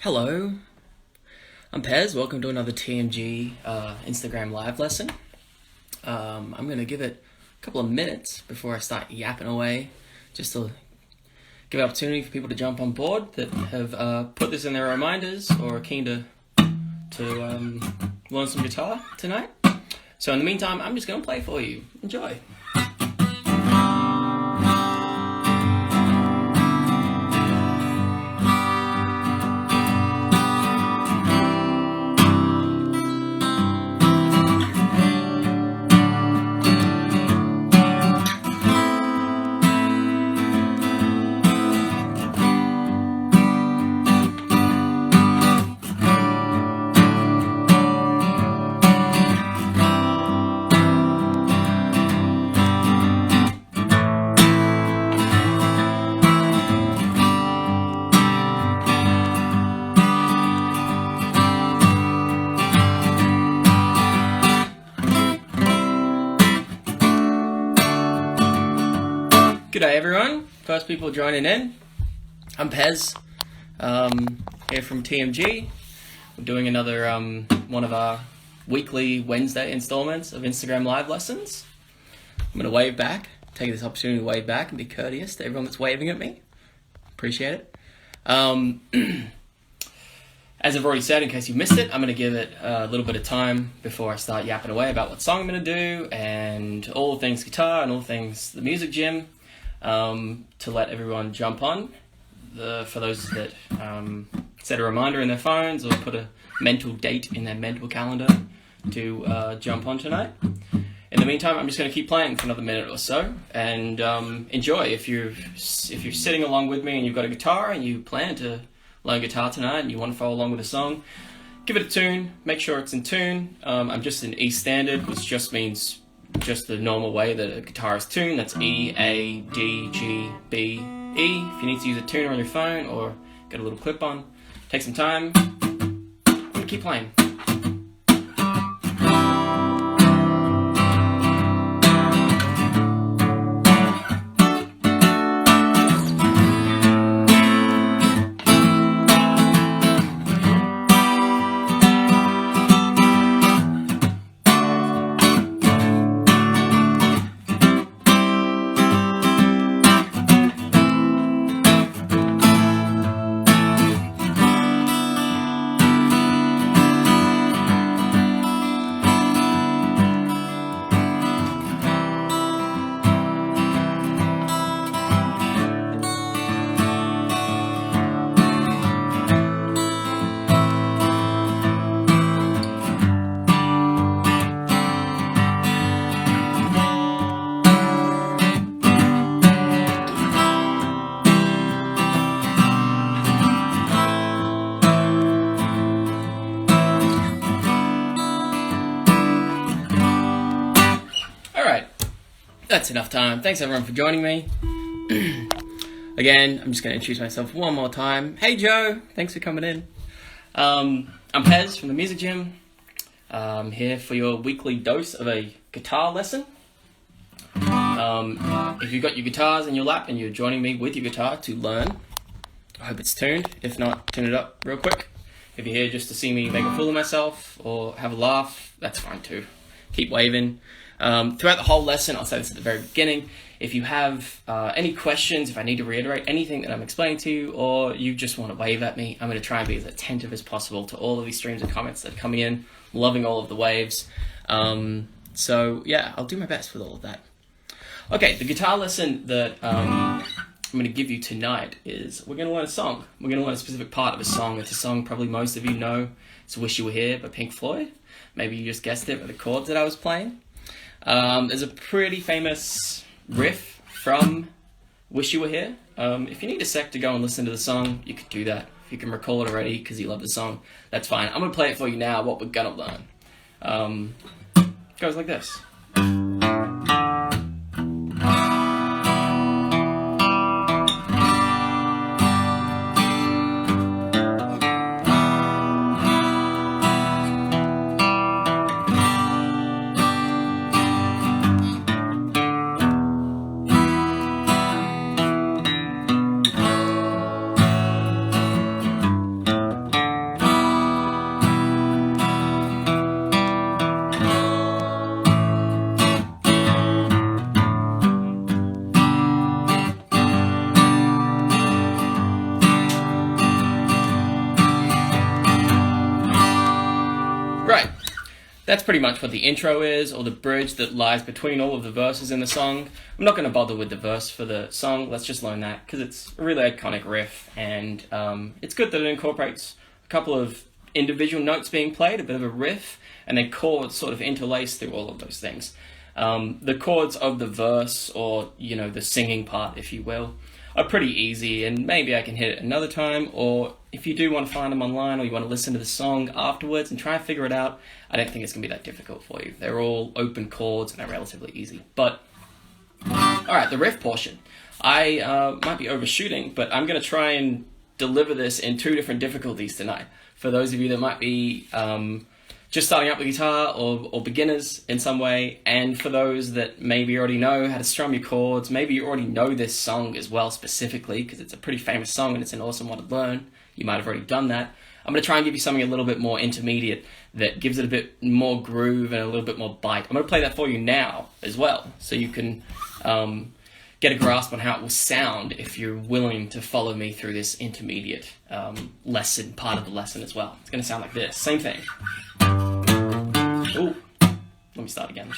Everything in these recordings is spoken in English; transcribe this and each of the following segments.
Hello, I'm Pez. Welcome to another TMG Instagram live lesson. I'm going to give it a couple of minutes before I start yapping away, just to give an opportunity for people to jump on board that have put this in their reminders or are keen to learn some guitar tonight. So in the meantime, I'm just going to play for you. Enjoy. G'day everyone, first people joining in. I'm Pez, here from TMG. We're doing another one of our weekly Wednesday installments of Instagram live lessons. I'm going to wave back, take this opportunity to wave back and be courteous to everyone that's waving at me. Appreciate it. As I've already said, in case you missed it, I'm going to give it a little bit of time before I start yapping away about what song I'm going to do and all things guitar and all things the music gym. To let everyone jump on. For those that set a reminder in their phones or put a mental date in their mental calendar to jump on tonight. In the meantime, I'm just going to keep playing for another minute or so and enjoy. If you're sitting along with me and you've got a guitar and you plan to learn guitar tonight and you want to follow along with a song, give it a tune. Make sure it's in tune. I'm just in E standard, which just means just the normal way that a guitar is tuned. That's E, A, D, G, B, E. If you need to use a tuner on your phone or get a little clip on, take some time and keep playing. That's enough time. Thanks everyone for joining me. Again, I'm just going to introduce myself one more time. Hey Joe, thanks for coming in. I'm Pez from the Music Gym. I'm here for your weekly dose of a guitar lesson. If you've got your guitars in your lap and you're joining me with your guitar to learn, I hope it's tuned. If not, tune it up real quick. If you're here just to see me make a fool of myself or have a laugh, that's fine too. Keep waving. Throughout the whole lesson, I'll say this at the very beginning, if you have any questions, if I need to reiterate anything that I'm explaining to you, or you just want to wave at me, I'm going to try and be as attentive as possible to all of these streams of comments that are coming in. I'm loving all of the waves. So yeah, I'll do my best with all of that. Okay, the guitar lesson that I'm going to give you tonight is we're going to learn a song. We're going to learn a specific part of a song. It's a song probably most of you know. It's Wish You Were Here by Pink Floyd. Maybe you just guessed it by the chords that I was playing. There's a pretty famous riff from Wish You Were Here. If you need a sec to go and listen to the song, you could do that. If you can recall it already because you love the song, that's fine. I'm going to play it for you now, what we're going to learn. It goes like this. that's pretty much what the intro is, or the bridge that lies between all of the verses in the song. I'm not going to bother with the verse for the song. Let's just learn that because it's a really iconic riff, and it's good that it incorporates a couple of individual notes being played, a bit of a riff, and then chords sort of interlaced through all of those things. The chords of the verse, or the singing part, if you will, are pretty easy, and maybe I can hit it another time, or if you do want to find them online, or you want to listen to the song afterwards and try and figure it out, I don't think it's going to be that difficult for you. They're all open chords and they're relatively easy. But, alright, the riff portion. I might be overshooting, but I'm going to try and deliver this in 2 different difficulties tonight. For those of you that might be just starting up with guitar, or beginners in some way, and for those that maybe already know how to strum your chords, maybe you already know this song as well specifically, because it's a pretty famous song and it's an awesome one to learn. You might have already done that. I'm going to try and give you something a little bit more intermediate that gives it a bit more groove and a little bit more bite. I'm going to play that for you now as well, so you can get a grasp on how it will sound if you're willing to follow me through this intermediate lesson, part of the lesson as well. It's going to sound like this. Same thing. Ooh, let me start again.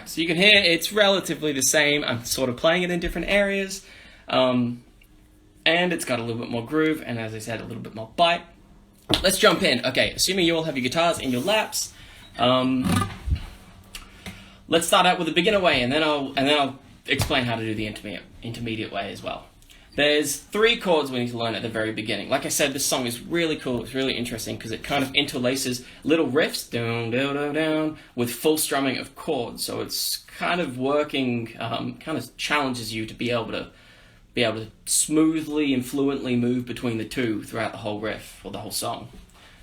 So you can hear it's relatively the same. I'm sort of playing it in different areas, and it's got a little bit more groove, and as I said, a little bit more bite. Let's jump in. Okay, assuming you all have your guitars in your laps, let's start out with the beginner way, and then I'll explain how to do the intermediate way as well. There's 3 chords we need to learn at the very beginning. Like I said, this song is really cool. It's really interesting because it kind of interlaces little riffs, down, down, down, down, with full strumming of chords. So it's kind of working, kind of challenges you to be able to smoothly and fluently move between the 2 throughout the whole riff or the whole song.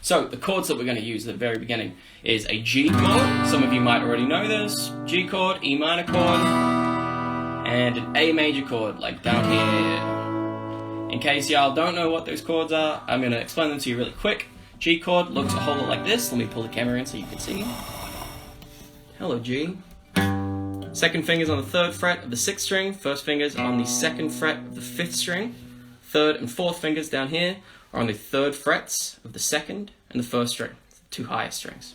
So the chords that we're going to use at the very beginning is a G chord. Some of you might already know this. G chord, E minor chord, and an A major chord, like down here. In case y'all don't know what those chords are, I'm going to explain them to you really quick. G chord looks a whole lot like this. Let me pull the camera in so you can see. Hello, G. Second finger's on the 3rd fret of the 6th string. First finger's on the 2nd fret of the 5th string. 3rd and 4th fingers down here are on the 3rd frets of the 2nd and the 1st string, the 2 highest strings.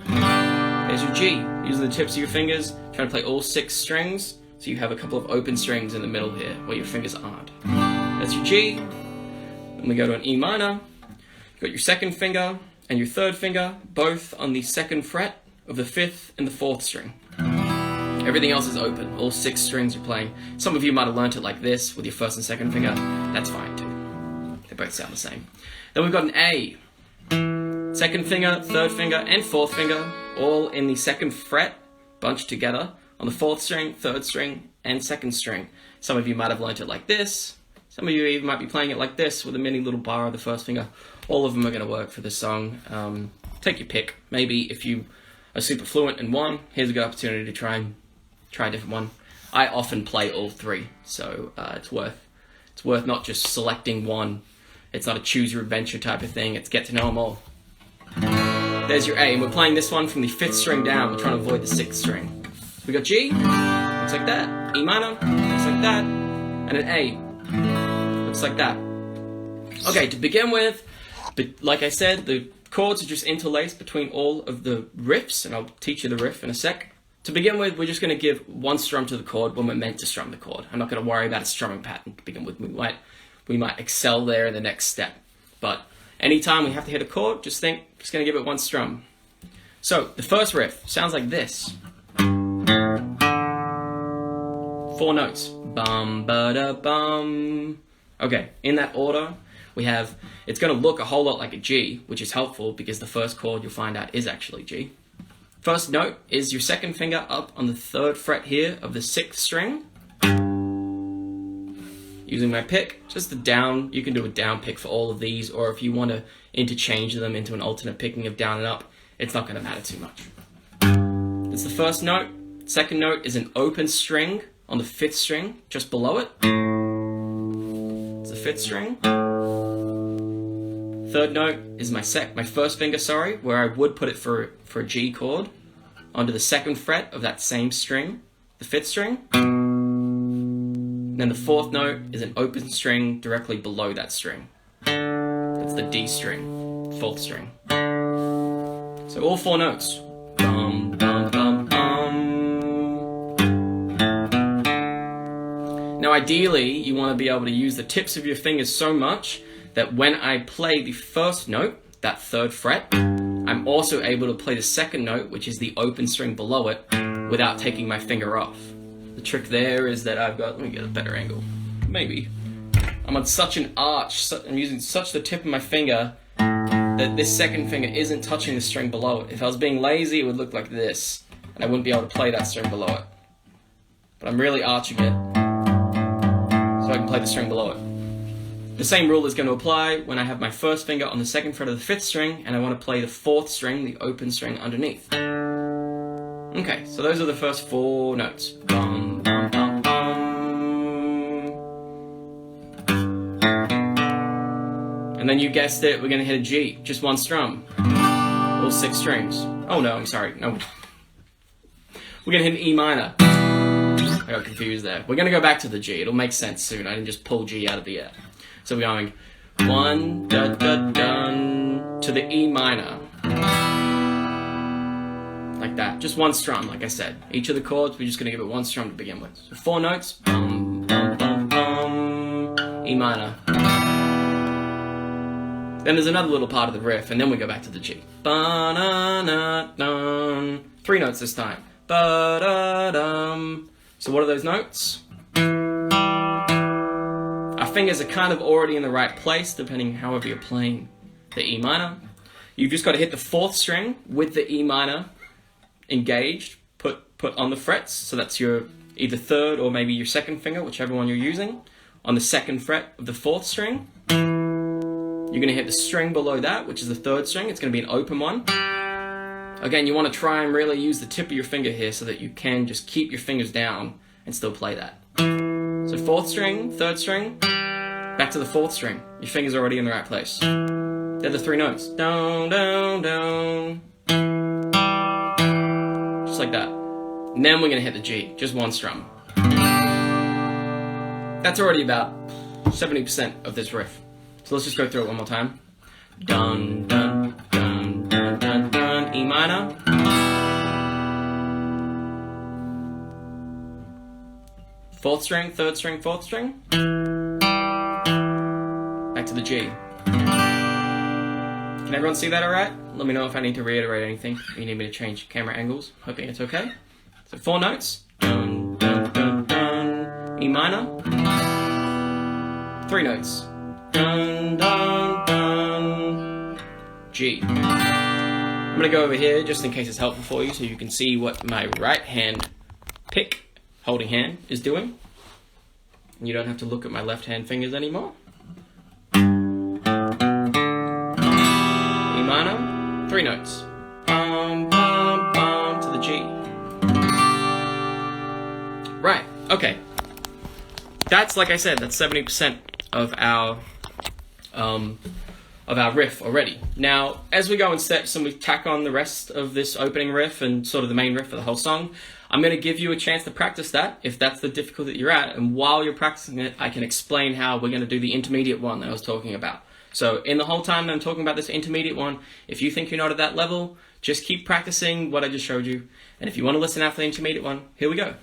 There's your G. Using the tips of your fingers, trying to play all 6 strings, so you have a couple of open strings in the middle here where your fingers aren't. That's your G. Then we go to an E minor. You've got your 2nd finger and your 3rd finger, both on the 2nd fret of the 5th and the 4th string. Everything else is open. All 6 strings you're playing. Some of you might have learnt it like this with your 1st and 2nd finger. That's fine too. They both sound the same. Then we've got an A. 2nd finger, 3rd finger, and 4th finger, all in the 2nd fret, bunched together, on the 4th string, 3rd string, and 2nd string. Some of you might have learnt it like this. Some of you even might be playing it like this with a mini little bar of the 1st finger. All of them are going to work for this song. Take your pick. Maybe if you are super fluent in one, here's a good opportunity to try a different one. I often play all 3, so it's worth not just selecting one. It's not a choose your adventure type of thing. It's get to know them all. There's your A, and we're playing this one from the 5th string down. We're trying to avoid the 6th string. We got G, looks like that. E minor, looks like that. And an A, looks like that. Okay, to begin with, like I said, the chords are just interlaced between all of the riffs, and I'll teach you the riff in a sec. To begin with, we're just going to give one strum to the chord when we're meant to strum the chord. I'm not going to worry about a strumming pattern to begin with. We might excel there in the next step. But anytime we have to hit a chord, just think, just going to give it one strum. So, the first riff sounds like this. 4 notes. Bum, ba-da, bum. Okay, in that order, we have, it's going to look a whole lot like a G, which is helpful because the first chord you'll find out is actually G. First note is your 2nd finger up on the 3rd fret here of the 6th string. using my pick, just a down. You can do a down pick for all of these, or if you want to interchange them into an alternate picking of down and up, it's not going to matter too much. It's the first note. Second note is an open string on the 5th string, just below it. It's the 5th string. Third note is my first finger, where I would put it for a G chord, onto the 2nd fret of that same string, the 5th string. Then the 4th note is an open string directly below that string. That's the D string, 4th string. So all 4 notes. Bum, bum, bum, bum. Now ideally, you want to be able to use the tips of your fingers so much that when I play the first note, that 3rd fret, I'm also able to play the 2nd note, which is the open string below it, without taking my finger off. The trick there is that let me get a better angle, maybe. I'm on such an arch, I'm using such the tip of my finger that this 2nd finger isn't touching the string below it. If I was being lazy, it would look like this, and I wouldn't be able to play that string below it. But I'm really arching it, so I can play the string below it. The same rule is going to apply when I have my first finger on the 2nd fret of the 5th string, and I want to play the 4th string, the open string underneath. Okay, so those are the first 4 notes. Bum, bum, bum, bum. And then you guessed it, we're going to hit a G, just one strum. All 6 strings. Oh no, I'm sorry, no. We're going to hit an E minor. I got confused there. We're going to go back to the G, it'll make sense soon. I didn't just pull G out of the air. So we're going 1, da, da, dun, to the E minor. Like that, just one strum, like I said. Each of the chords, we're just going to give it one strum to begin with. So 4 notes, bum, bum, bum, bum, E minor. Then there's another little part of the riff, and then we go back to the G. Ba-na-na-dun. 3 notes this time. Ba-da-dum. So what are those notes? Our fingers are kind of already in the right place, depending however you're playing the E minor. You've just got to hit the 4th string with the E minor engaged, put on the frets, so that's your either 3rd or maybe your 2nd finger, whichever one you're using, on the 2nd fret of the 4th string. You're going to hit the string below that, which is the 3rd string. It's going to be an open one. Again, you want to try and really use the tip of your finger here so that you can just keep your fingers down and still play that. So 4th string, 3rd string, back to the 4th string. Your finger's already in the right place. They're the 3 notes. Down, down, down. Just like that. And then we're going to hit the G, just one strum. That's already about 70% of this riff. So let's just go through it one more time. Dun, dun, dun, dun, dun, dun, E minor. 4th string, 3rd string, 4th string. Back to the G. Can everyone see that alright? Let me know if I need to reiterate anything. If you need me to change camera angles. Hoping it's okay. So 4 notes. Dun, dun, dun, dun. E minor. 3 notes. Dun, dun, dun. G. I'm going to go over here just in case it's helpful for you so you can see what my right hand pick, holding hand, is doing. And you don't have to look at my left hand fingers anymore. E minor, 3 notes. Bum, bum, bum, to the G. Right, okay. That's, like I said, that's 70% of our riff already. Now, as we go in steps and we tack on the rest of this opening riff and sort of the main riff for the whole song, I'm going to give you a chance to practice that if that's the difficulty that you're at. And while you're practicing it, I can explain how we're going to do the intermediate one that I was talking about. So in the whole time I'm talking about this intermediate one, if you think you're not at that level, just keep practicing what I just showed you. And if you want to listen after the intermediate one, here we go.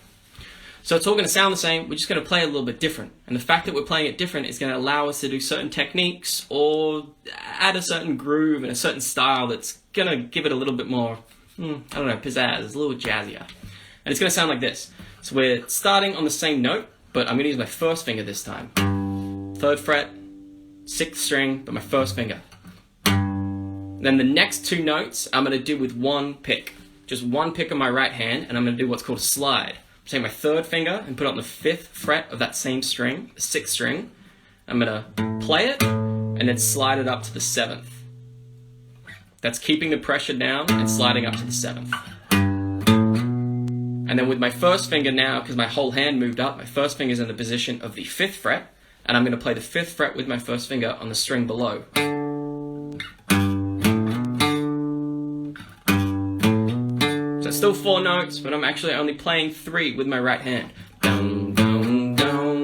So it's all going to sound the same, we're just going to play it a little bit different. And the fact that we're playing it different is going to allow us to do certain techniques or add a certain groove and a certain style that's going to give it a little bit more, I don't know, pizzazz, it's a little jazzier. And it's going to sound like this. So we're starting on the same note, but I'm going to use my first finger this time. 3rd fret, 6th string, but my first finger. Then the next 2 notes I'm going to do with one pick. Just one pick on my right hand, and I'm going to do what's called a slide. take my third finger and put it on the 5th fret of that same string, the 6th string. I'm going to play it and then slide it up to the 7th. That's keeping the pressure down and sliding up to the 7th. And then with my first finger now, because my whole hand moved up, my first finger is in the position of the 5th fret, and I'm going to play the 5th fret with my first finger on the string below. So it's still 4 notes, but I'm actually only playing 3 with my right hand. Down, down, down.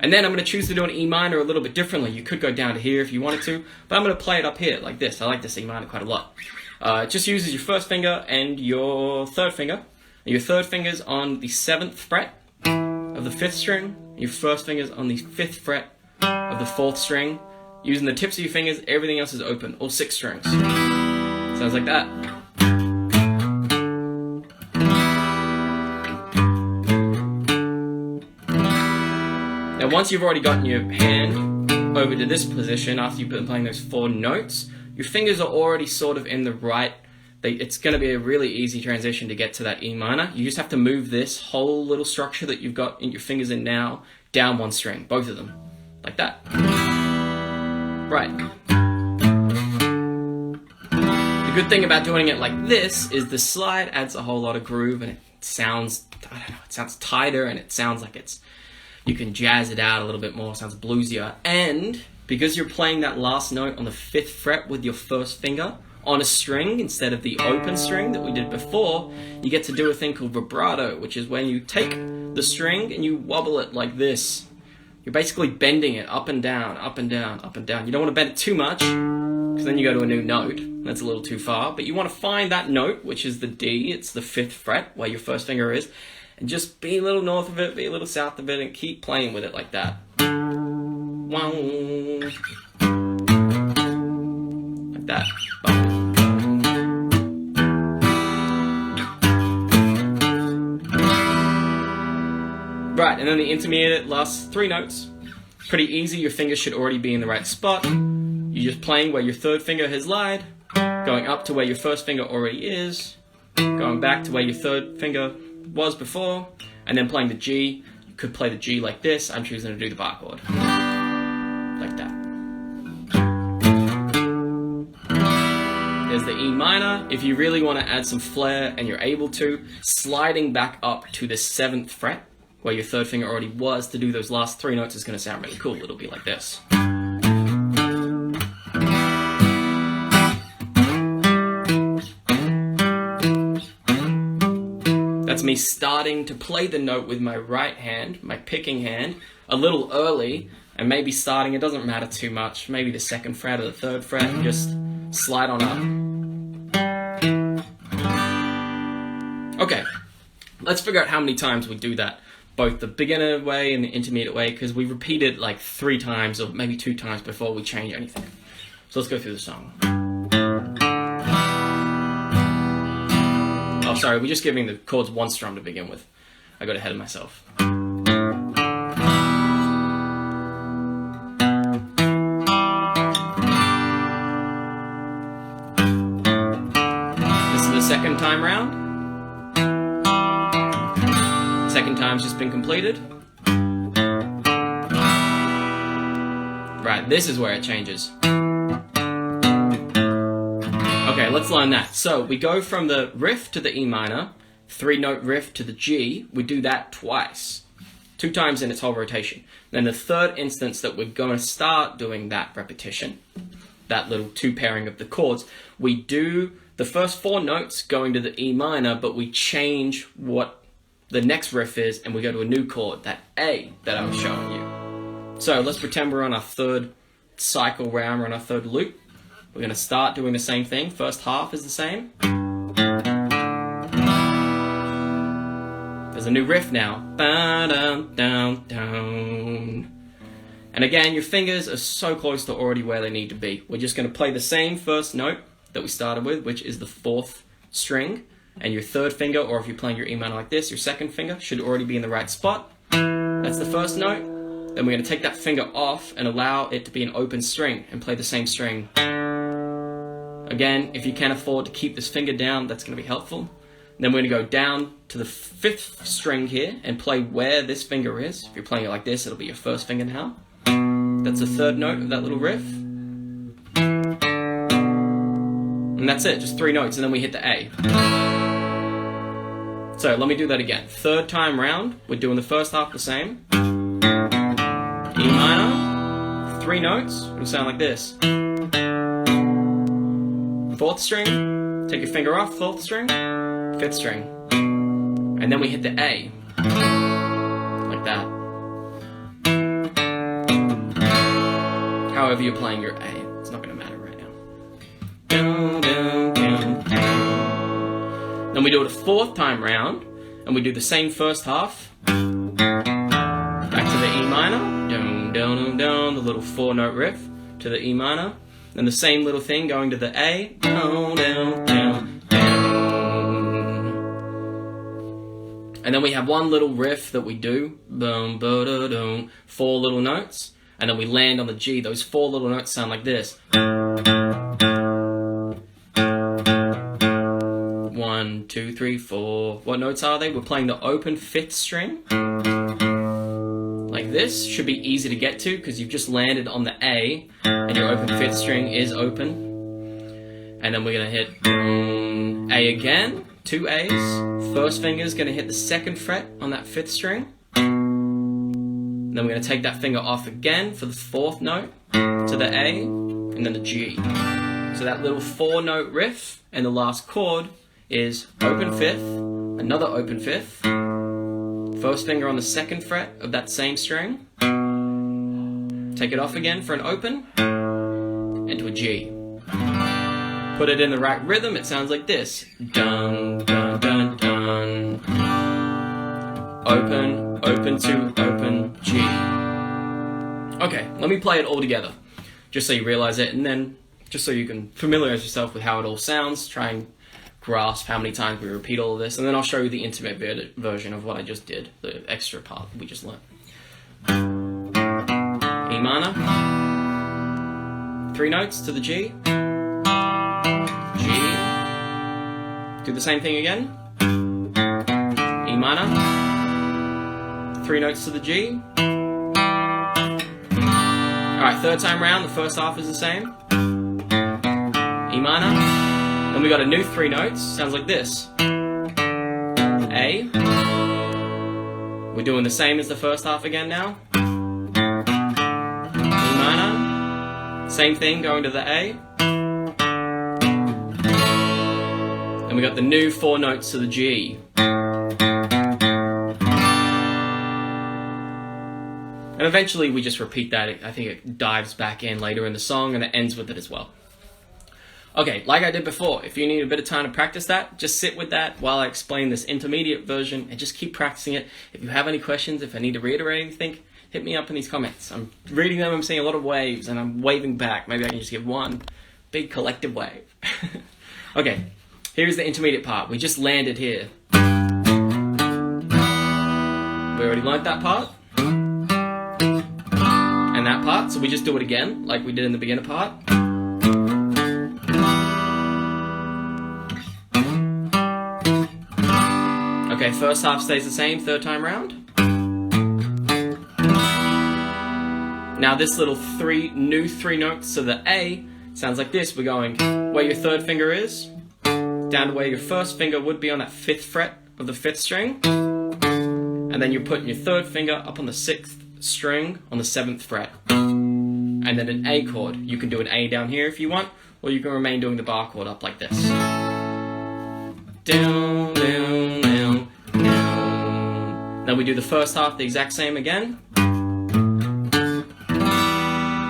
And then I'm going to choose to do an E minor a little bit differently. You could go down to here if you wanted to, but I'm going to play it up here like this. I like this E minor quite a lot. It just uses your first finger and your third finger. Your third finger's on the 7th fret of the 5th string. Your first finger's on the 5th fret of the 4th string. Using the tips of your fingers, everything else is open, all 6 strings. Sounds like that. Now once you've already gotten your hand over to this position, after you've been playing those 4 notes, your fingers are already sort of in the right. It's going to be a really easy transition to get to that E minor. You just have to move this whole little structure that you've got in your fingers in now down 1 string, both of them, like that. Right. The good thing about doing it like this is the slide adds a whole lot of groove, and it sounds, I don't know, it sounds tighter, and it sounds like you can jazz it out a little bit more, it sounds bluesier. And because you're playing that last note on the 5th fret with your first finger on a string instead of the open string that we did before, you get to do a thing called vibrato, which is when you take the string and you wobble it like this. You're basically bending it up and down, up and down, up and down. You don't want to bend it too much, because then you go to a new note. That's a little too far. But you want to find that note, which is the D. It's the 5th fret, where your first finger is. And just be a little north of it, be a little south of it, and keep playing with it like that. Wow. Like that. Right, and then the intermediate last 3 notes. Pretty easy, your fingers should already be in the right spot. You're just playing where your third finger has lied, going up to where your first finger already is, going back to where your third finger was before, and then playing the G. You could play the G like this. I'm choosing to do the bar chord. Like that. There's the E minor. If you really want to add some flair, and you're able to, sliding back up to the 7th fret, where your third finger already was, to do those last 3 notes is going to sound really cool. It'll be like this. That's me starting to play the note with my right hand, my picking hand, a little early, and maybe starting, it doesn't matter too much, maybe the 2nd fret or the 3rd fret, and just slide on up. Okay, let's figure out how many times we do that, both the beginner way and the intermediate way, because we repeat it like 3 times or maybe 2 times before we change anything. So let's go through the song. Oh, sorry, we're just giving the chords 1 strum to begin with. I got ahead of myself. This is the 2nd time round. 2nd time's just been completed. Right, this is where it changes. Okay, let's learn that. So we go from the riff to the E minor, 3-note riff to the G. We do that twice, 2 times in its whole rotation. Then the 3rd instance that we're going to start doing that repetition, that little 2 pairing of the chords, we do the first 4 notes going to the E minor, but we change what the next riff is, and we go to a new chord, that A that I was showing you. So let's pretend we're on our 3rd cycle round, we're on our 3rd loop. We're going to start doing the same thing. First half is the same. There's a new riff now. Ba-dum-dum-dum. And again, your fingers are so close to already where they need to be. We're just going to play the same first note that we started with, which is the 4th string. And your 3rd finger, or if you're playing your E minor like this, your 2nd finger should already be in the right spot. That's the first note. Then we're going to take that finger off and allow it to be an open string and play the same string. Again, if you can afford to keep this finger down, that's going to be helpful. Then we're going to go down to the 5th string here and play where this finger is. If you're playing it like this, it'll be your first finger now. That's the 3rd note of that little riff. And that's it, just 3 notes, and then we hit the A. So let me do that again. 3rd time round, we're doing the first half the same. E minor, 3 notes, it'll sound like this. 4th string, take your finger off, 4th string, 5th string. And then we hit the A. Like that. However you're playing your A, it's not going to matter right now. Down, down, down, down. Then we do it a 4th time round, and we do the same first half. Back to the E minor, down, down, down, down, the little 4-note riff to the E minor. Then the same little thing going to the A, down, down, down, down. And then we have one little riff that we do, boom, ba-da-dum, 4 little notes. And then we land on the G. Those 4 little notes sound like this. 1, 2, 3, 4. What notes are they? We're playing the open 5th string. Like this. Should be easy to get to because you've just landed on the A and your open 5th string is open. And then we're going to hit A again. 2 A's. First finger's going to hit the 2nd fret on that 5th string. Then we're going to take that finger off again for the 4th note to the A, and then the G. So that little 4-note riff and the last chord is open 5th, another open 5th, first finger on the 2nd fret of that same string, take it off again for an open, and to a G. Put it in the right rhythm, it sounds like this. Dun, dun, dun, dun. Open, open to open, G. Okay, let me play it all together, just so you realize it, and then just so you can familiarize yourself with how it all sounds, try and grasp how many times we repeat all of this, and then I'll show you the intimate version of what I just did, the extra part we just learned. E minor, 3 notes to the G, G, do the same thing again, E minor, 3 notes to the G. Alright, 3rd time round, the first half is the same. E minor. Then we got a new 3 notes, sounds like this. A. We're doing the same as the first half again now. E minor. Same thing, going to the A. And we got the new 4 notes to the G. And eventually we just repeat that. I think it dives back in later in the song and it ends with it as well. Okay, like I did before, if you need a bit of time to practice that, just sit with that while I explain this intermediate version and just keep practicing it. If you have any questions, if I need to reiterate anything, hit me up in these comments. I'm reading them, I'm seeing a lot of waves and I'm waving back. Maybe I can just give one big collective wave. Okay, here's the intermediate part. We just landed here. We already learned that part. That part, so we just do it again like we did in the beginner part. Okay, first half stays the same, 3rd time round. Now this little new 3 notes to the A sounds like this. We're going where your 3rd finger is, down to where your 1st finger would be on that 5th fret of the 5th string, and then you're putting your 3rd finger up on the 6th string on the 7th fret, and then an A chord. You can do an A down here if you want, or you can remain doing the bar chord up like this. Down, down, down, down. Then we do the first half the exact same again.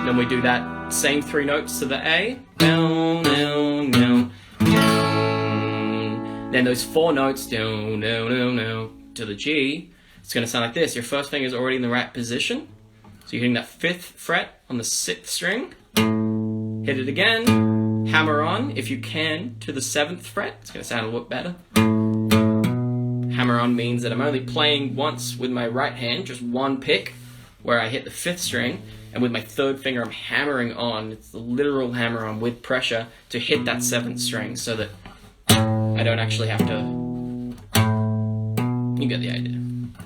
Then we do that same 3 notes to the A. Down, down, down, down. Then those 4 notes, down, down, down, down, to the G. It's going to sound like this. Your first finger is already in the right position. So you're hitting that 5th fret on the 6th string. Hit it again. Hammer on, if you can, to the 7th fret. It's going to sound a lot better. Hammer on means that I'm only playing once with my right hand, just one pick, where I hit the 5th string. And with my 3rd finger, I'm hammering on. It's the literal hammer on with pressure to hit that 7th string so that I don't actually have to You get the idea.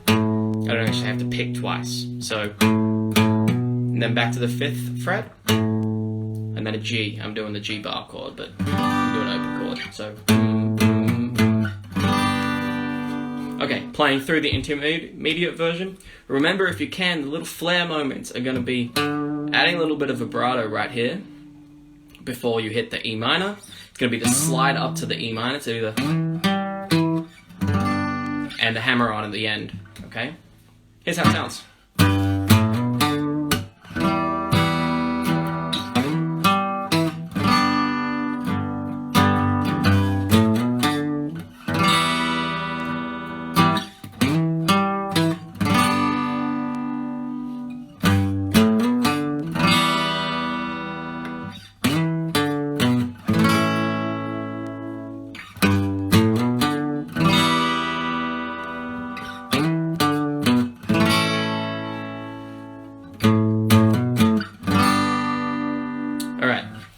I don't actually have to pick twice. So, and then back to the 5th fret, and then a G. I'm doing the G bar chord, but I'm doing an open chord. So, okay, playing through the intermediate version. Remember, if you can, the little flare moments are going to be adding a little bit of vibrato right here before you hit the E minor. It's going to be the slide up to the E minor to do the, and the hammer on at the end. Okay, here's how it sounds.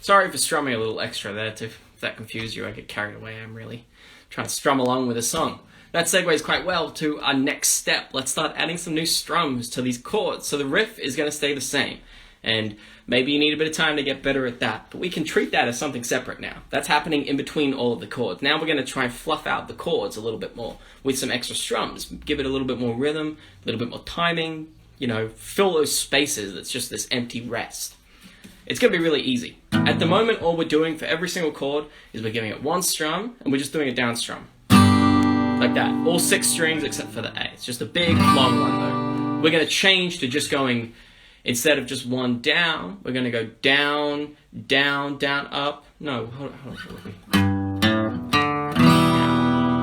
Sorry for strumming a little extra there, if that confused you. I get carried away. I'm really trying to strum along with a song. That segues quite well to our next step. Let's start adding some new strums to these chords. So the riff is going to stay the same, and maybe you need a bit of time to get better at that, but we can treat that as something separate now. That's happening in between all of the chords. Now we're going to try and fluff out the chords a little bit more with some extra strums. Give it a little bit more rhythm, a little bit more timing, you know, fill those spaces that's just this empty rest. It's going to be really easy. At the moment, all we're doing for every single chord is we're giving it one strum, and we're just doing a down strum. Like that. All 6 strings except for the A. It's just a big, long one, though. We're going to change to just going, instead of just one down, we're going to go down, down, down, up. No, hold on.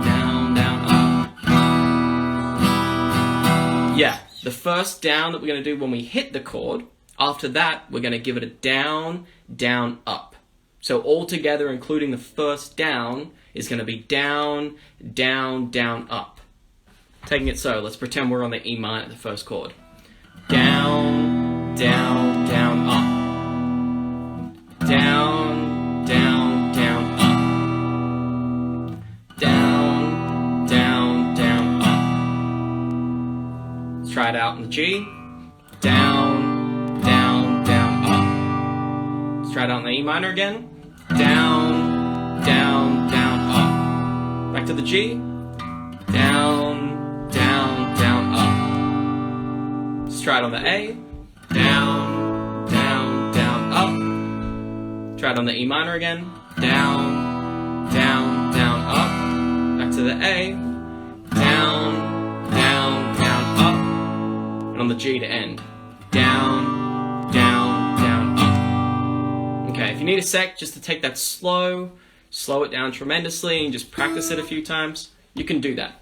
Down, down, up. Yeah, the first down that we're going to do when we hit the chord, after that, we're going to give it a down, down, up. So all together, including the first down, is going to be down, down, down, up. Taking it so, let's pretend we're on the E minor, the first chord. Down, down, down, up. Down, down, down, up. Down, down, down, up. Let's try it out in the G. Down, try it out in the E minor again. Down, down, down, up. Back to the G. Down, down, down, up. Let's try it on the A. Down, down, down, up. Try it on the E minor again. Down, down, down, up. Back to the A. Down, down, down, up. And on the G to end. Down, down, down, up. Okay, if you need a sec just to take that slow it down tremendously and just practice it a few times, you can do that.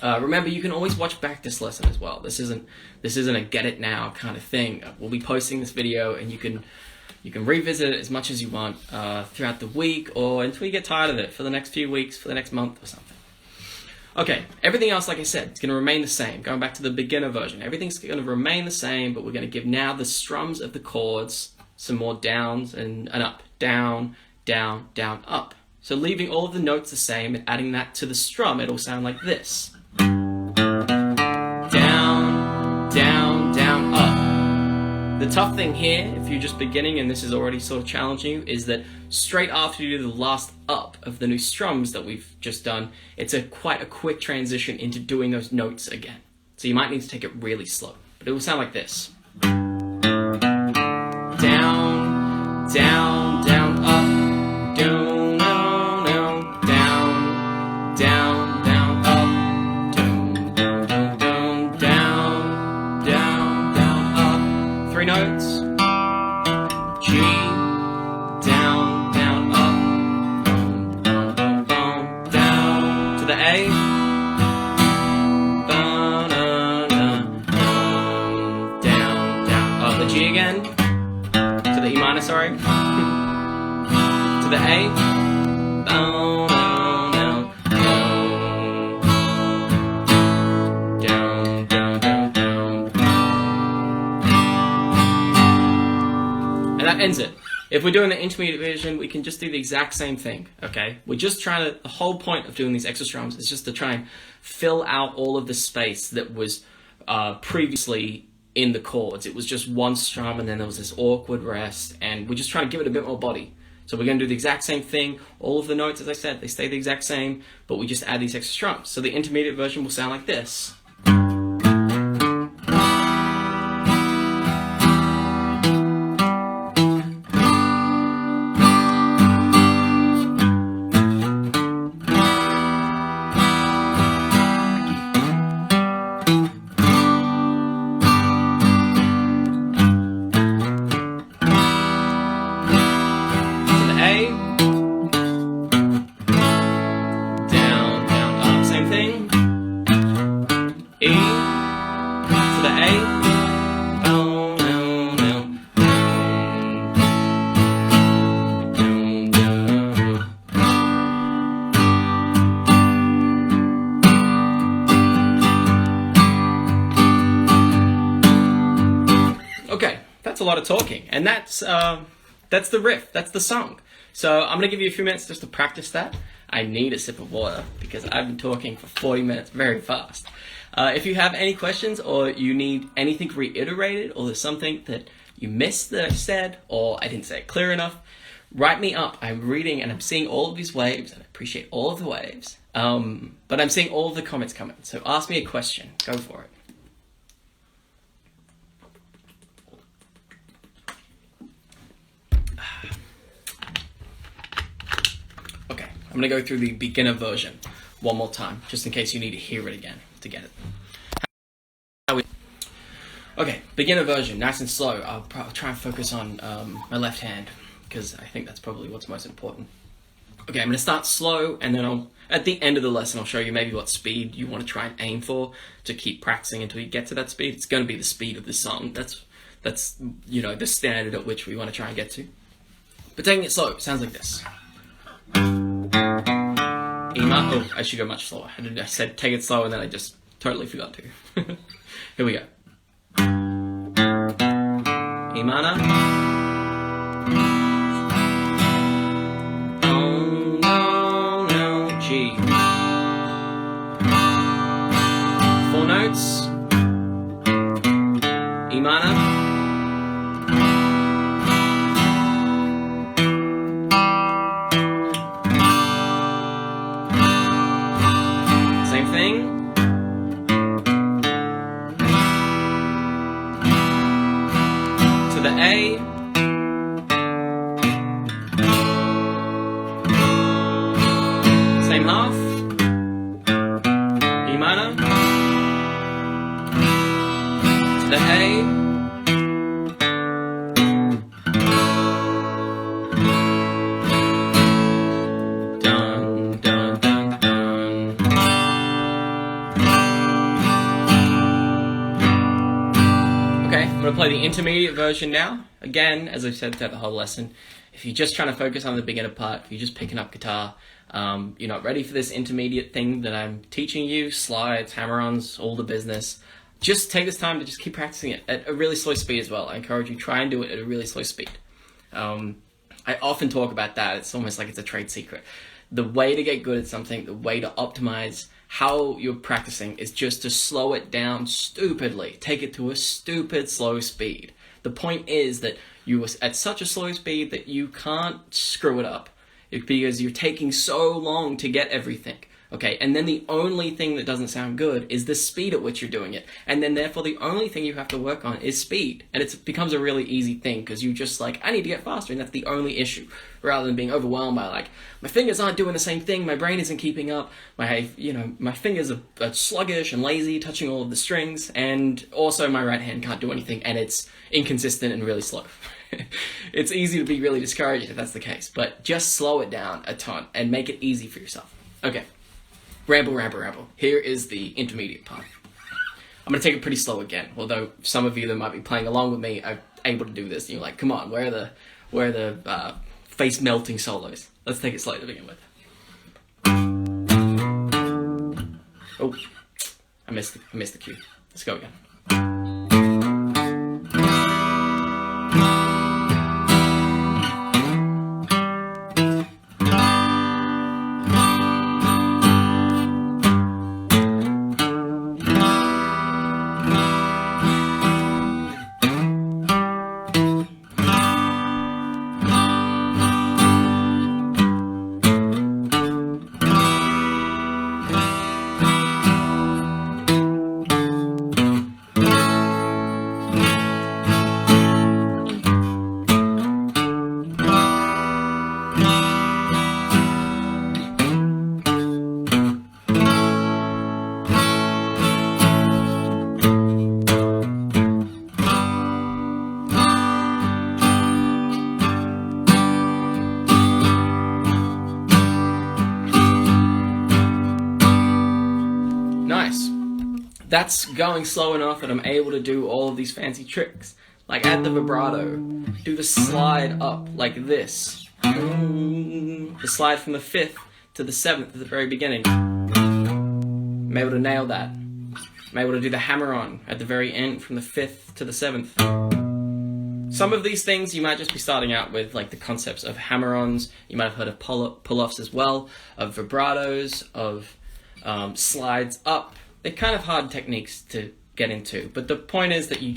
Remember, you can always watch back this lesson as well. This isn't a get it now kind of thing. We'll be posting this video, and you can revisit it as much as you want throughout the week, or until you get tired of it, for the next few weeks, for the next month or something. Okay, everything else, like I said, it's going to remain the same. Going back to the beginner version, everything's going to remain the same, but we're going to give now the strums of the chords some more downs and up. Down, down, down, up. So leaving all of the notes the same and adding that to the strum, it'll sound like this. Down, down, down, up. The tough thing here, if you're just beginning and this is already sort of challenging you, is that straight after you do the last up of the new strums that we've just done, it's quite a quick transition into doing those notes again. So you might need to take it really slow. But it will sound like this. Down, down, down, up, down, down, down, down, down, up, down, down, down, down, down, down, up. 3 notes. G, down, down, up, down, down, down, down, to the A. Down, down, up, the G again. To the E minor, sorry. To the A. Down, down, down, down, down, down, down. And that ends it. If we're doing the intermediate version, we can just do the exact same thing, okay? We're just trying to, the whole point of doing these extra strums is just to try and fill out all of the space that was previously in the chords. It was just one strum and then there was this awkward rest, and we're just trying to give it a bit more body. So we're going to do the exact same thing. All of the notes, as I said, they stay the exact same, but we just add these extra strums. So the intermediate version will sound like this. Okay, that's a lot of talking, and that's the riff, that's the song. So I'm gonna give you a few minutes just to practice that. I need a sip of water because I've been talking for 40 minutes very fast. If you have any questions or you need anything reiterated, or there's something that you missed that I said or I didn't say it clear enough, write me up. I'm reading and I'm seeing all of these waves, and I appreciate all of the waves, but I'm seeing all of the comments coming. So ask me a question, go for it. Okay, I'm going to go through the beginner version one more time, just in case you need to hear it again to get it. Okay, beginner version, nice and slow. I'll try and focus on my left hand, because I think that's probably what's most important. Okay, I'm going to start slow, and then at the end of the lesson, I'll show you maybe what speed you want to try and aim for to keep practicing until you get to that speed. It's going to be the speed of the song. That's the standard at which we want to try and get to. But taking it slow, it sounds like this. Oh, I should go much slower. I said take it slow, and then I just totally forgot to. Here we go. E minor. Oh, no, no, G. 4 notes. E minor. Same thing. To the A. Same half. E minor. To the A. Dun, dun, dun, dun. Okay, I'm going to play the intermediate version now. Again, as I've said throughout the whole lesson, if you're just trying to focus on the beginner part, if you're just picking up guitar, you're not ready for this intermediate thing that I'm teaching you, slides, hammer-ons, all the business, just take this time to just keep practicing it at a really slow speed as well. I encourage you, try and do it at a really slow speed. I often talk about that. It's almost like it's a trade secret. The way to get good at something, the way to optimize how you're practicing is just to slow it down stupidly. Take it to a stupid slow speed. The point is that you are at such a slow speed that you can't screw it up, because you're taking so long to get everything. Okay, and then the only thing that doesn't sound good is the speed at which you're doing it. And then therefore the only thing you have to work on is speed. And it becomes a really easy thing, because you just like, I need to get faster, and that's the only issue. Rather than being overwhelmed by like, my fingers aren't doing the same thing, my brain isn't keeping up, my fingers are sluggish and lazy, touching all of the strings, and also my right hand can't do anything, and it's inconsistent and really slow. It's easy to be really discouraged if that's the case, but just slow it down a ton and make it easy for yourself. Okay. Ramble, ramble, ramble. Here is the intermediate part. I'm going to take it pretty slow again, although some of you that might be playing along with me are able to do this, and you're like, come on, where are the face-melting solos? Let's take it slow to begin with. Oh, I missed the cue. Let's go again. that's going slow enough that I'm able to do all of these fancy tricks. Like add the vibrato, do the slide up like this. The slide from the 5th to the 7th at the very beginning. I'm able to nail that. I'm able to do the hammer-on at the very end from the 5th to the 7th. Some of these things you might just be starting out with, like the concepts of hammer-ons. You might have heard of pull-offs as well, of vibratos, of slides up. They're kind of hard techniques to get into, but the point is that you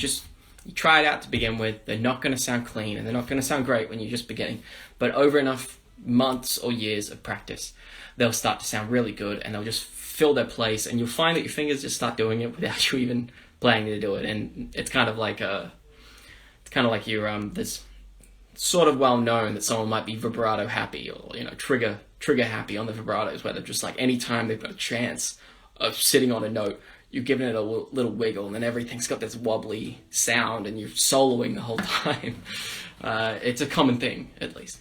try it out to begin with. They're not going to sound clean, and they're not going to sound great when you're just beginning, but over enough months or years of practice, they'll start to sound really good, and they'll just fill their place, and you'll find that your fingers just start doing it without you even planning to do it. And it's kind of like you're this sort of well known that someone might be vibrato happy, or trigger happy on the vibratos, where they're just like, anytime they've got a chance of sitting on a note, you're giving it a little wiggle, and then everything's got this wobbly sound, and you're soloing the whole time. It's a common thing, at least.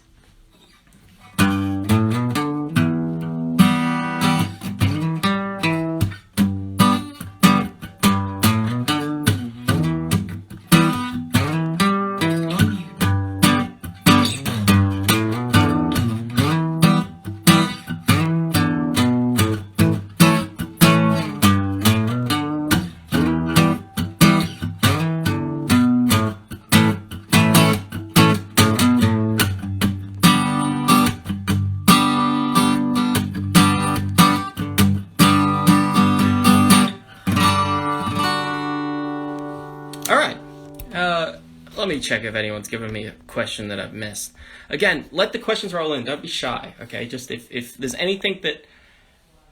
Let me check if anyone's given me a question that I've missed. Again, let the questions roll in. Don't be shy, okay? Just if there's anything that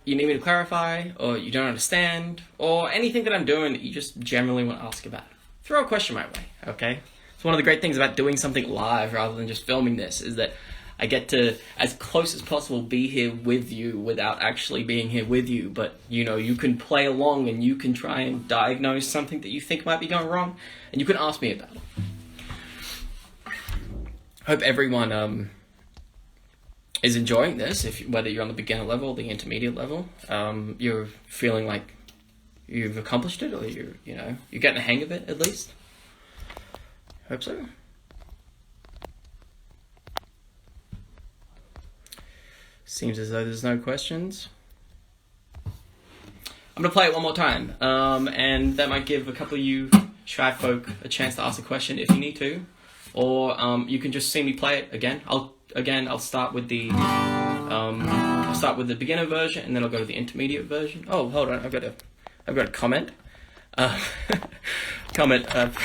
you need me to clarify, or you don't understand, or anything that I'm doing that you just generally want to ask about, throw a question my way, okay? It's one of the great things about doing something live rather than just filming this, is that I get to, as close as possible, be here with you without actually being here with you. But, you can play along, and you can try and diagnose something that you think might be going wrong, and you can ask me about it. Hope everyone is enjoying this, whether you're on the beginner level or the intermediate level. You're feeling like you've accomplished it, or you're getting the hang of it, at least. Hope so. Seems as though there's no questions. I'm going to play it one more time, and that might give a couple of you shy folk a chance to ask a question if you need to, or you can just see me play it again. I'll start with the beginner version, and then I'll go to the intermediate version. Oh, hold on, I've got a comment. Comment of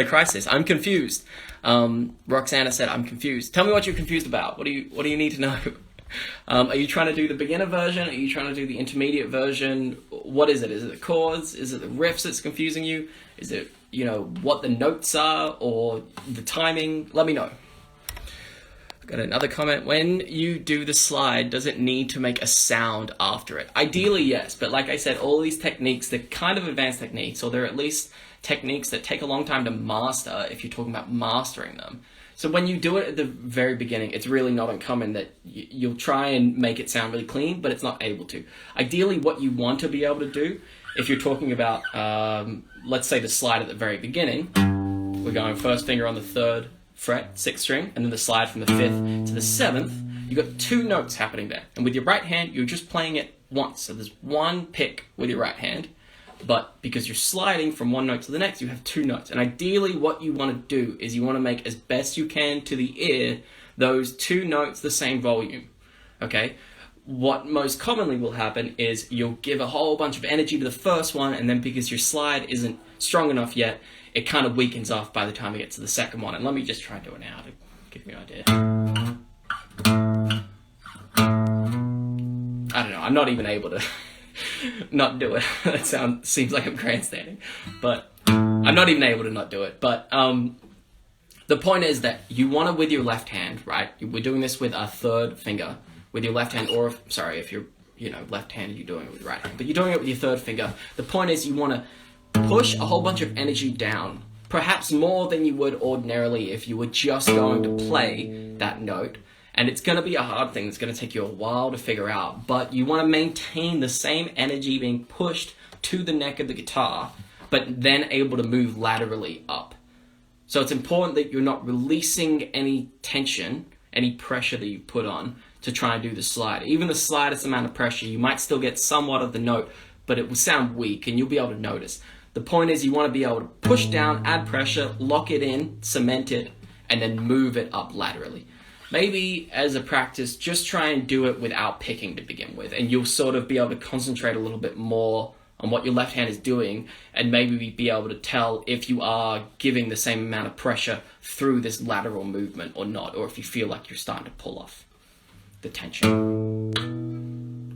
crisis. I'm confused. Roxana said, "I'm confused. Tell me what you're confused about. What do you need to know?" Are you trying to do the beginner version? Are you trying to do the intermediate version? What is it? Is it the chords? Is it the riffs that's confusing you? Is it, what the notes are, or the timing? Let me know. Got another comment. When you do the slide, does it need to make a sound after it? Ideally, yes. But like I said, all these techniques, they're kind of advanced techniques, or they're at least techniques that take a long time to master if you're talking about mastering them. So when you do it at the very beginning, it's really not uncommon that you'll try and make it sound really clean, but it's not able to. Ideally, what you want to be able to do, if you're talking about, let's say the slide at the very beginning, we're going first finger on the 3rd fret, 6th string, and then the slide from the 5th to the 7th, you've got 2 notes happening there. And with your right hand, you're just playing it once. So there's one pick with your right hand, but because you're sliding from one note to the next, you have 2 notes. And ideally, what you want to do is you want to make as best you can to the ear those 2 notes the same volume, okay? What most commonly will happen is you'll give a whole bunch of energy to the first one, and then because your slide isn't strong enough yet, it kind of weakens off by the time you get to the second one. And let me just try and do it now to give me an idea. I don't know, I'm not even able to not do it. That seems like I'm grandstanding, but I'm not even able to not do it. But the point is that you want to, with your left hand, right? We're doing this with our 3rd finger with your left hand, or if you're left-handed, you're doing it with your right hand, but you're doing it with your 3rd finger. The point is you want to push a whole bunch of energy down, perhaps more than you would ordinarily if you were just going to play that note, And it's going to be a hard thing. It's going to take you a while to figure out. But you want to maintain the same energy being pushed to the neck of the guitar, but then able to move laterally up. So it's important that you're not releasing any tension, any pressure that you put on to try and do the slide. Even the slightest amount of pressure, you might still get somewhat of the note, but it will sound weak and you'll be able to notice. The point is you want to be able to push down, add pressure, lock it in, cement it, and then move it up laterally. Maybe as a practice, just try and do it without picking to begin with, and you'll sort of be able to concentrate a little bit more on what your left hand is doing, and maybe be able to tell if you are giving the same amount of pressure through this lateral movement or not, or if you feel like you're starting to pull off the tension.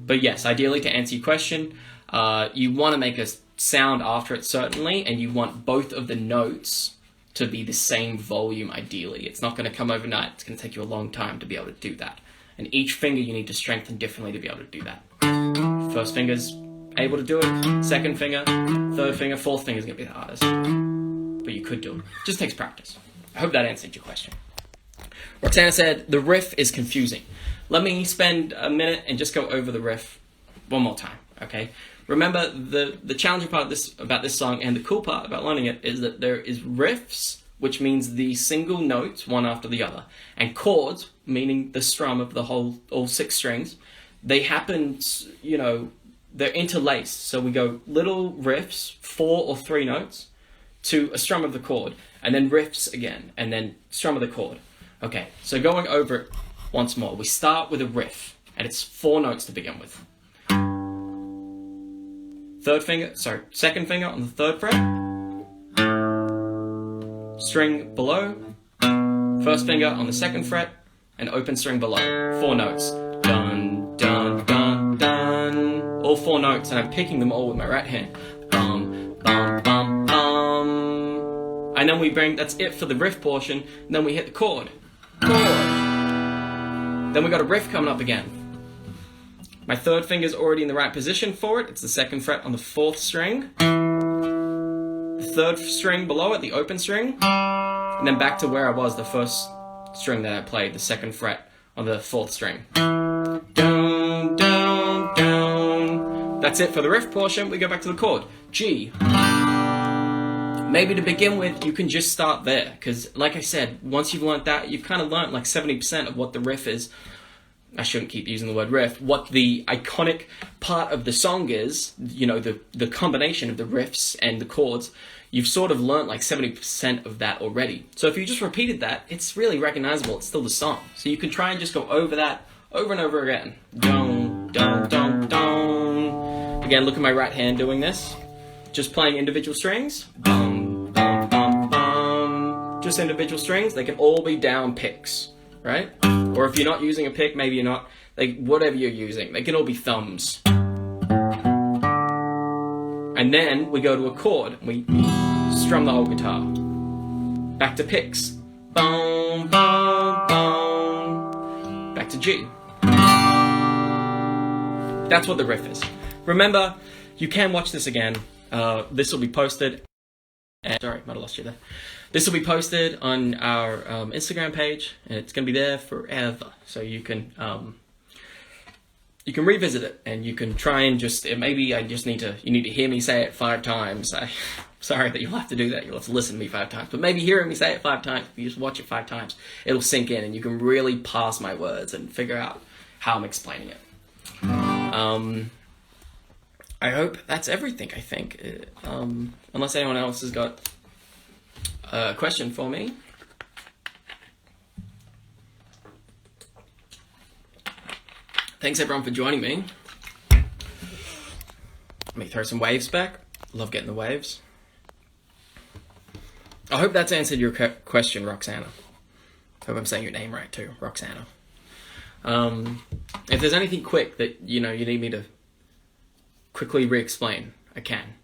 But yes, ideally, to answer your question, you want to make a sound after it, certainly, and you want both of the notes to be the same volume, ideally. It's not going to come overnight. It's going to take you a long time to be able to do that. And each finger you need to strengthen differently to be able to do that. First finger's able to do it, second finger, third finger, fourth finger's going to be the hardest. But you could do it. Just takes practice. I hope that answered your question. Roxana said, the riff is confusing. Let me spend a minute and just go over the riff one more time, okay? Remember, the challenging part about this song, and the cool part about learning it, is that there is riffs, which means the single notes, one after the other, and chords, meaning the strum of the all 6 strings. They happen, they're interlaced. So we go little riffs, 4 or 3 notes, to a strum of the chord, and then riffs again, and then strum of the chord. Okay, so going over it once more, we start with a riff, and it's 4 notes to begin with. Second finger on the 3rd fret, string below, first finger on the 2nd fret, and open string below. 4 notes. Dun, dun, dun, dun. All 4 notes, and I'm picking them all with my right hand. Bum, bum, bum, bum. And then that's it for the riff portion, and then we hit the chord. Then we got a riff coming up again. My 3rd finger's already in the right position for it. It's the 2nd fret on the 4th string. The 3rd string below it, the open string. And then back to where I was, the 1st string that I played, the 2nd fret on the 4th string. Down, down, down. That's it for the riff portion. We go back to the chord. G. Maybe to begin with, you can just start there. Because, like I said, once you've learned that, you've kind of learned like 70% of what the riff is. I shouldn't keep using the word riff, what the iconic part of the song is, the combination of the riffs and the chords, you've sort of learnt like 70% of that already. So if you just repeated that, it's really recognizable, it's still the song. So you can try and just go over that over and over again. Dun, dun, dun, dun. Again, look at my right hand doing this. Just playing individual strings. Bum, bum, bum, bum. Just individual strings, they can all be down picks, right? Or if you're not using a pick, maybe you're not, whatever you're using, they can all be thumbs. And then we go to a chord, and we strum the whole guitar. Back to picks. Boom, boom, boom. Back to G. That's what the riff is. Remember, you can watch this again. This will be posted. Sorry, might have lost you there. This will be posted on our Instagram page, and it's going to be there forever. So you can revisit it, and you can try and maybe you need to hear me say it 5 times. Sorry that you'll have to do that. You'll have to listen to me 5 times. But maybe hearing me say it 5 times, if you just watch it 5 times, it'll sink in, and you can really parse my words and figure out how I'm explaining it. I hope that's everything, I think. Unless anyone else has got a question for me. Thanks everyone for joining me. Let me throw some waves back. Love getting the waves. I hope that's answered your question, Roxana. Hope I'm saying your name right too, Roxana. If there's anything quick that you need me to quickly re-explain, I can.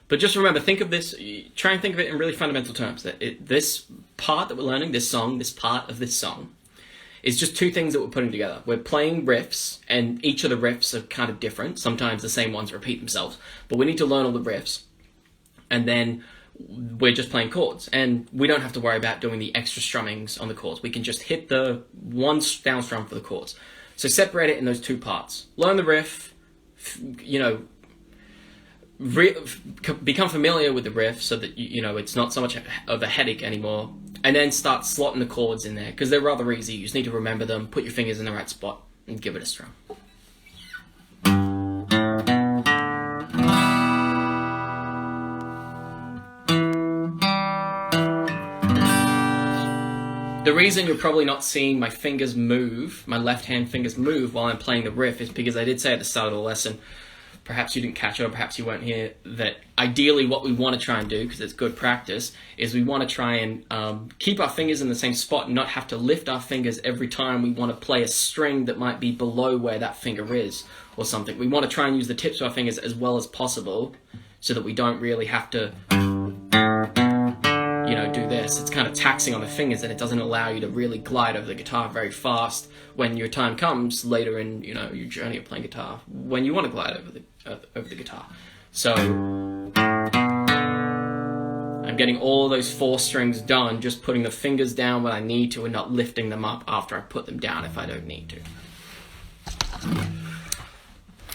But just remember, try and think of it in really fundamental terms. That this part that we're learning, this part of this song, is just 2 things that we're putting together. We're playing riffs, and each of the riffs are kind of different. Sometimes the same ones repeat themselves. But we need to learn all the riffs. And then we're just playing chords, and we don't have to worry about doing the extra strummings on the chords. We can just hit the one down strum for the chords. So separate it in those two parts. Learn the riff, become familiar with the riff so that it's not so much of a headache anymore, and then start slotting the chords in there, because they're rather easy. You just need to remember them, put your fingers in the right spot, and give it a strum. The reason you're probably not seeing my fingers move, my left hand fingers move while I'm playing the riff, is because I did say at the start of the lesson, perhaps you didn't catch it or perhaps you weren't here, that ideally what we want to try and do, because it's good practice, is we want to try and keep our fingers in the same spot and not have to lift our fingers every time we want to play a string that might be below where that finger is or something. We want to try and use the tips of our fingers as well as possible so that we don't really have to do this. It's kind of taxing on the fingers, and it doesn't allow you to really glide over the guitar very fast when your time comes later in your journey of playing guitar, when you want to glide over the guitar. So I'm getting all those 4 strings done, just putting the fingers down when I need to and not lifting them up after I put them down if I don't need to.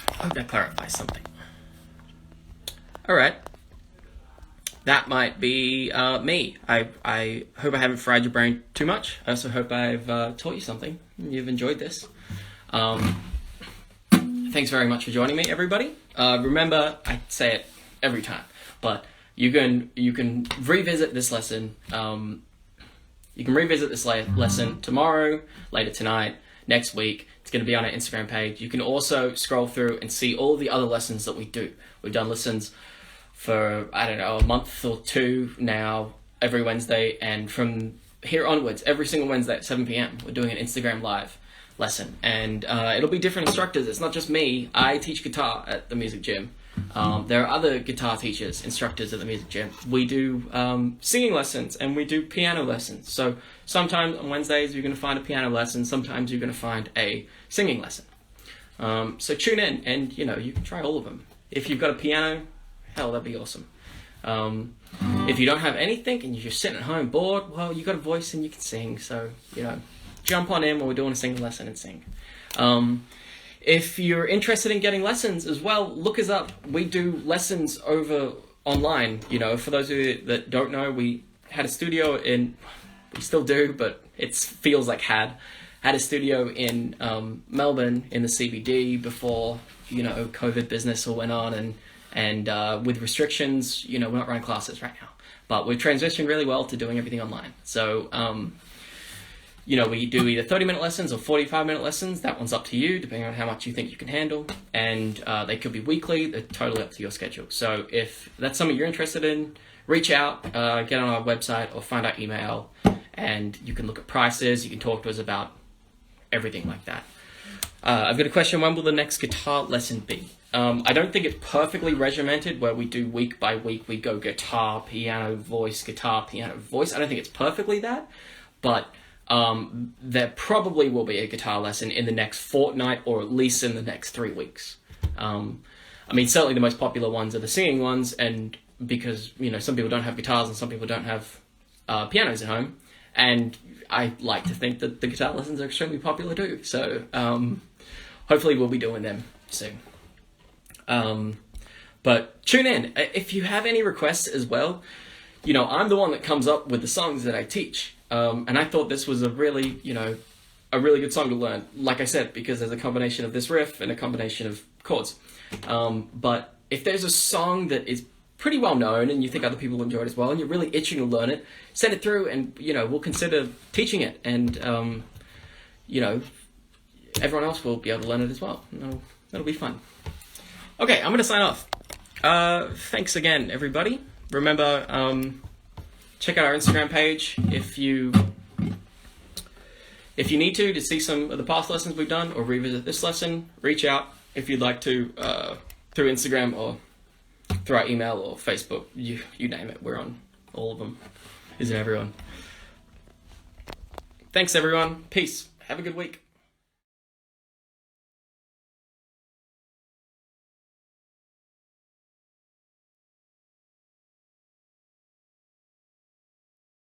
I hope that clarifies something. All right. That might be me. I hope I haven't fried your brain too much. I also hope I've taught you something. You've enjoyed this. Thanks very much for joining me, everybody. Remember, I say it every time, but you can revisit this lesson. You can revisit this lesson tomorrow, later tonight, next week. It's going to be on our Instagram page. You can also scroll through and see all the other lessons that we do. We've done lessons for, a month or 2 now, every Wednesday, and from here onwards, every single Wednesday at 7 p.m, we're doing an Instagram Live lesson, and it'll be different instructors. It's not just me. I teach guitar at the music gym. There are other guitar teachers, instructors at the music gym. We do singing lessons, and we do piano lessons. So sometimes on Wednesdays you're going to find a piano lesson, sometimes you're going to find a singing lesson. So tune in, and you can try all of them. If you've got a piano, hell, that'd be awesome. If you don't have anything and you're just sitting at home bored, well, you got a voice and you can sing. So, jump on in while we're doing a singing lesson and sing. If you're interested in getting lessons as well, look us up. We do lessons over online. For those of you that don't know, we had a studio we still do, but it feels like had a studio in Melbourne in the CBD before, COVID business all went on, and with restrictions, we're not running classes right now. But we've transitioned really well to doing everything online. So, we do either 30-minute lessons or 45-minute lessons. That one's up to you, depending on how much you think you can handle. And they could be weekly. They're totally up to your schedule. So if that's something you're interested in, reach out, get on our website or find our email, and you can look at prices. You can talk to us about everything like that. I've got a question. When will the next guitar lesson be? I don't think it's perfectly regimented where we do week by week. We go guitar, piano, voice, guitar, piano, voice. I don't think it's perfectly that, but there probably will be a guitar lesson in the next fortnight, or at least in the next 3 weeks. Certainly the most popular ones are the singing ones, and because, some people don't have guitars and some people don't have pianos at home, and I like to think that the guitar lessons are extremely popular too. So hopefully we'll be doing them soon. But tune in. If you have any requests as well, I'm the one that comes up with the songs that I teach. And I thought this was a really good song to learn, like I said, because there's a combination of this riff and a combination of chords. But if there's a song that is pretty well known and you think other people enjoy it as well, and you're really itching to learn it, send it through, and we'll consider teaching it, and everyone else will be able to learn it as well. That'll be fun. Okay, I'm going to sign off. Thanks again, everybody. Remember, check out our Instagram page if you need to see some of the past lessons we've done, or revisit this lesson. Reach out if you'd like to through Instagram or through our email or Facebook. You name it. We're on all of them. Isn't everyone? Thanks, everyone. Peace. Have a good week.